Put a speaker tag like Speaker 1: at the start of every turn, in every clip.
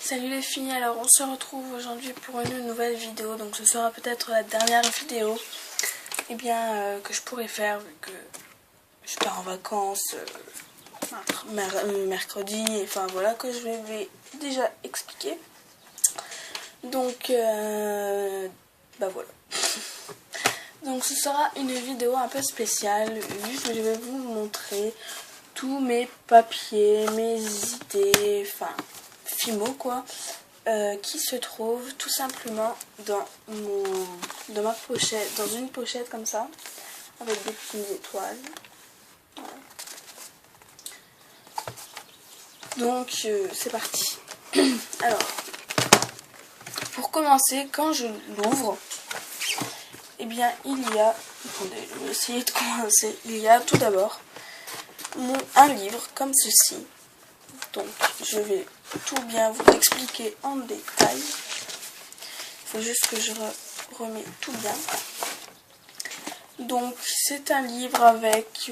Speaker 1: Salut les filles, alors on se retrouve aujourd'hui pour une nouvelle vidéo, donc ce sera peut-être la dernière vidéo que je pourrais faire vu que je pars en vacances mercredi, enfin voilà que je vais déjà expliquer. Donc voilà. Donc ce sera une vidéo un peu spéciale vu que je vais vous montrer tous mes papiers, mes idées, enfin Fimo quoi, qui se trouvent tout simplement dans ma pochette, dans une pochette comme ça, avec des petites étoiles. Voilà. Donc c'est parti. Alors, pour commencer, quand je l'ouvre, eh bien il y a, attendez, je vais essayer de commencer. Il y a tout d'abord un livre comme ceci. Donc je vais tout bien vous expliquer en détail. Il faut juste que je remets tout bien. Donc c'est un livre avec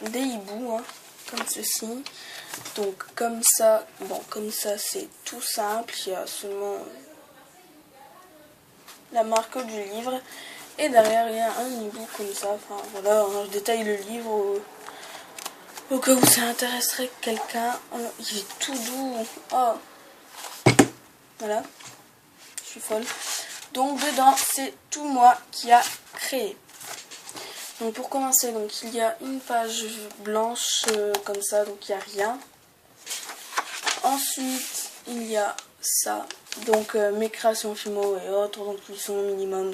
Speaker 1: des hiboux, hein, comme ceci. Donc comme ça c'est tout simple. Il y a seulement la marque du livre. Et derrière il y a un hibou comme ça. Enfin voilà, hein, je détaille le livre au cas où ça intéresserait quelqu'un. Il est tout doux. Oh. Voilà. Je suis folle. Donc dedans, c'est tout moi qui a créé. Donc pour commencer, donc il y a une page blanche comme ça, donc il n'y a rien. Ensuite, il y a ça. Donc mes créations Fimo et autres. Donc ils sont minimum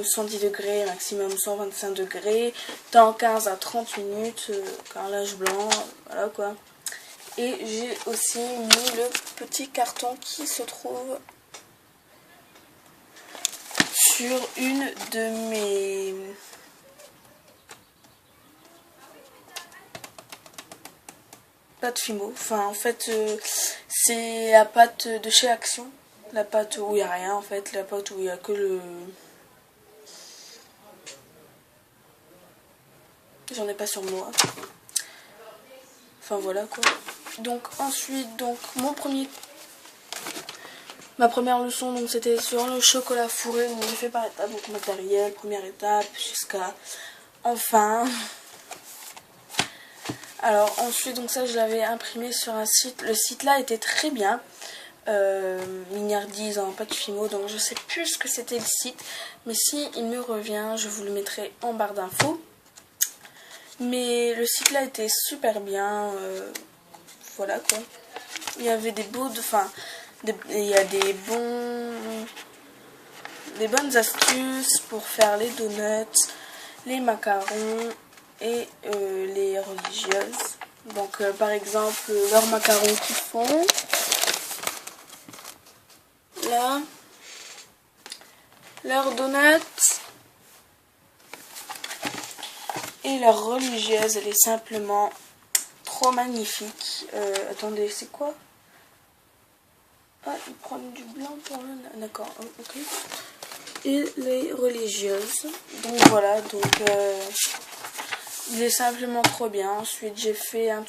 Speaker 1: 110 degrés, maximum 125 degrés, temps 15 à 30 minutes, carrelage blanc, voilà quoi. Et j'ai aussi mis le petit carton qui se trouve sur une de mes pâtes Fimo. Enfin en fait c'est la pâte de chez Action. La pâte où il n'y a rien en fait, la pâte où il n'y a que le... J'en ai pas sur moi. Enfin voilà quoi. Donc ensuite, donc ma première leçon, donc c'était sur le chocolat fourré. Donc j'ai fait par étapes, donc matériel, première étape, jusqu'à enfin. Alors ensuite, donc ça je l'avais imprimé sur un site. Le site là était très bien. Mignardise en pâte Fimo, donc je sais plus ce que c'était le site, mais si il me revient, je vous le mettrai en barre d'infos. Mais le site là était super bien, voilà quoi. Il y avait des beaux, il y a des bonnes astuces pour faire les donuts, les macarons et les religieuses. Donc par exemple leurs macarons qu'ils font. Là, leurs donuts et leur religieuse, elle est simplement trop magnifique. Attendez, c'est quoi? Ah, ils prennent du blanc pour le... D'accord, ok. Et les religieuses. Donc voilà, donc il est simplement trop bien. Ensuite, j'ai fait un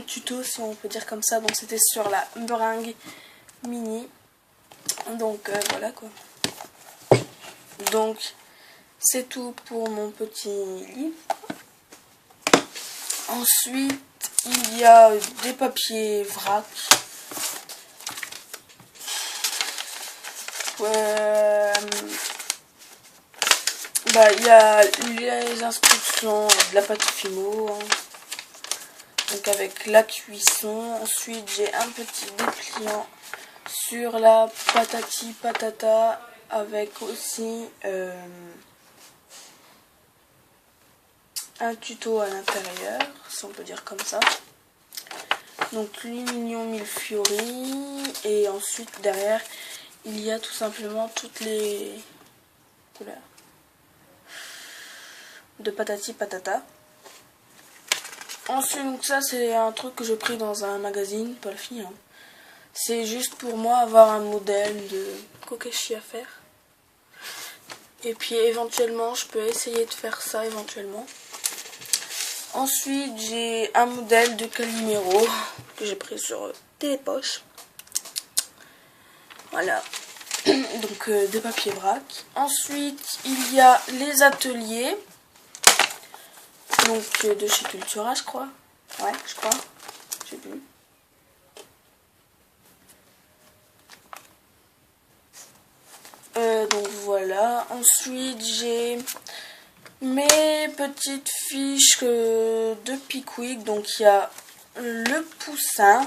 Speaker 1: tuto, si on peut dire comme ça. Donc c'était sur la meringue mini. Donc voilà quoi. Donc c'est tout pour mon petit livre. Ensuite il y a des papiers vrac. Il y a les instructions de la pâte Fimo, hein. Donc avec la cuisson. Ensuite j'ai un petit dépliant sur la patati patata avec aussi un tuto à l'intérieur, si on peut dire comme ça. Donc l'union millefiori, et ensuite derrière il y a tout simplement toutes les couleurs de patati patata. Ensuite, donc ça c'est un truc que j'ai pris dans un magazine, pas le fille, hein. C'est juste pour moi avoir un modèle de kokeshi à faire. Et puis éventuellement je peux essayer de faire ça éventuellement. Ensuite, j'ai un modèle de Calimero que j'ai pris sur Télépoche. Voilà. Donc de papier vrac. Ensuite, il y a les ateliers. Donc de chez Cultura, je crois. Ouais, je crois. Je sais plus. Donc voilà. Ensuite, j'ai mes petites fiches de Pickwick. Donc il y a le poussin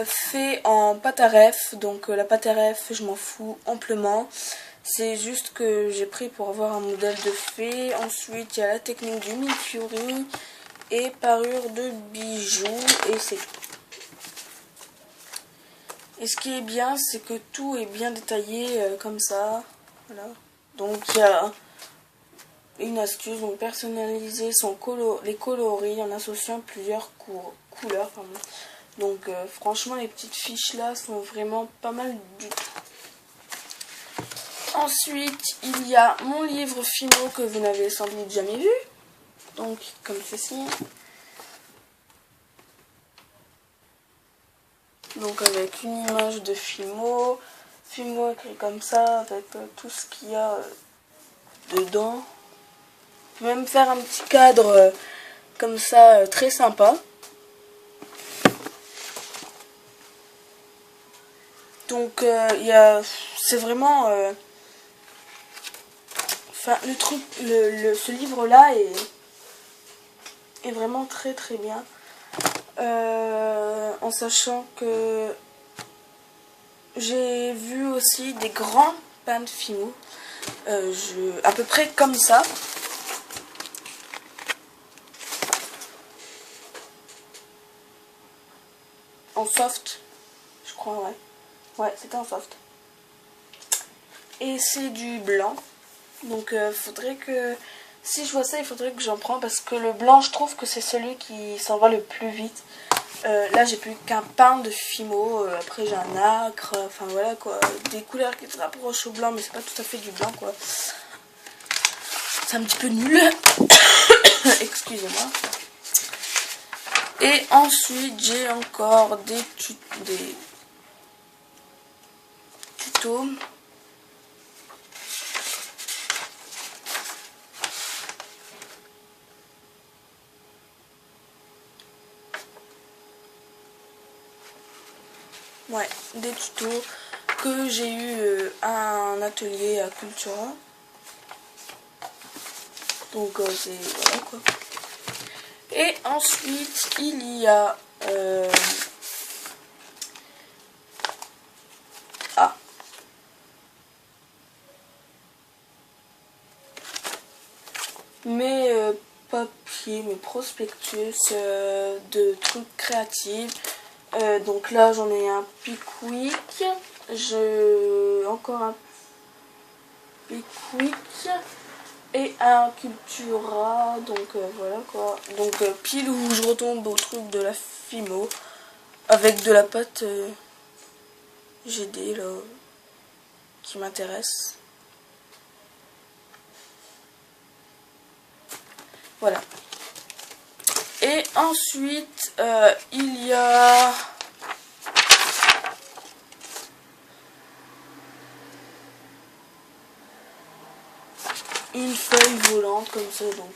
Speaker 1: fait en pâte à ref. Donc la pâte à ref, je m'en fous amplement. C'est juste que j'ai pris pour avoir un modèle de fée. Ensuite, il y a la technique du mille-furie et parure de bijoux. Et c'est tout. Et ce qui est bien, c'est que tout est bien détaillé comme ça. Voilà. Donc il y a une astuce, donc personnaliser les coloris en associant plusieurs couleurs. Pardon. Donc franchement, les petites fiches là sont vraiment pas mal du tout. Ensuite, il y a mon livre Fimo que vous n'avez sans doute jamais vu. Donc comme ceci. Donc avec une image de Fimo écrit comme ça, avec tout ce qu'il y a dedans. On peut même faire un petit cadre comme ça, très sympa. Donc c'est vraiment, enfin le truc, ce livre là est vraiment très très bien. En sachant que j'ai vu aussi des grands pans Fimo, à peu près comme ça. En soft, je crois, ouais. Ouais, c'était en soft. Et c'est du blanc. Donc faudrait que, si je vois ça, il faudrait que j'en prends parce que le blanc, je trouve que c'est celui qui s'en va le plus vite. Là, j'ai plus qu'un pain de Fimo. Après, j'ai un acre. Enfin, voilà quoi. Des couleurs qui se rapprochent au blanc, mais c'est pas tout à fait du blanc quoi. C'est un petit peu nul. Excusez-moi. Et ensuite, j'ai encore des tutos. Ouais, des tutos que j'ai eu à un atelier à Cultura. Donc c'est voilà quoi. Et ensuite il y a mes papiers, mes prospectus de trucs créatifs. Donc là j'en ai un Pickwick, encore un Pickwick et un Cultura, donc voilà quoi. Donc pile où je retombe au truc de la Fimo avec de la pâte GD là qui m'intéresse. Voilà. Et ensuite il y a une feuille volante comme ça, donc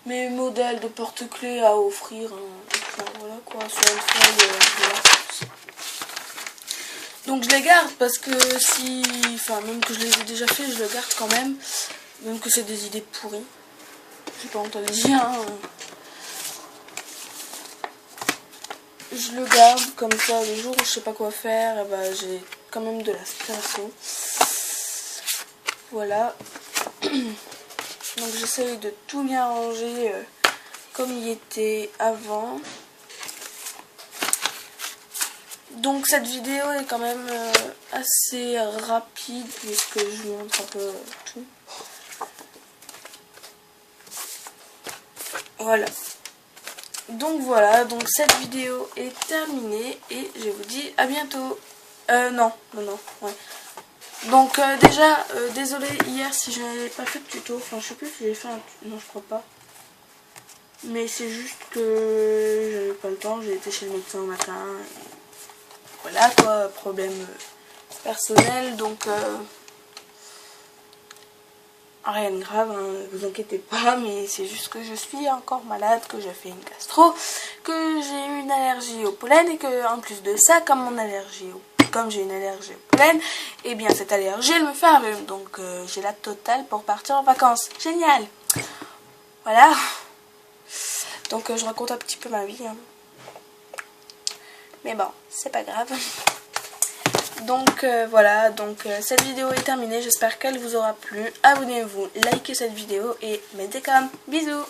Speaker 1: mes modèles de porte-clés à offrir, enfin, voilà quoi, sur une feuille volante. Donc je les garde parce que si, enfin même que je les ai déjà fait, je le garde quand même que c'est des idées pourries. J'ai pas entendu dire, hein. Je le garde comme ça, le jour où je sais pas quoi faire, et bah, j'ai quand même de l'inspiration. Voilà. Donc j'essaye de tout bien ranger comme il était avant. Donc cette vidéo est quand même assez rapide puisque je vous montre un peu tout. Voilà. Donc voilà, donc cette vidéo est terminée et je vous dis à bientôt. Non, ouais. Donc déjà, désolé hier si je n'avais pas fait de tuto, enfin je sais plus si j'ai fait un tuto, non je crois pas. Mais c'est juste que j'avais pas le temps, j'ai été chez le médecin au matin. Voilà quoi, problème personnel, donc rien de grave, hein, vous inquiétez pas, mais c'est juste que je suis encore malade, que j'ai fait une gastro, que j'ai eu une allergie au pollen et que en plus de ça, comme j'ai une allergie au pollen, et bien cette allergie elle me fait un rhume, donc j'ai la totale pour partir en vacances. Génial. Voilà. Donc je raconte un petit peu ma vie, hein. Mais bon, c'est pas grave. Donc voilà, donc cette vidéo est terminée, j'espère qu'elle vous aura plu. Abonnez-vous, likez cette vidéo et mettez comme. Bisous.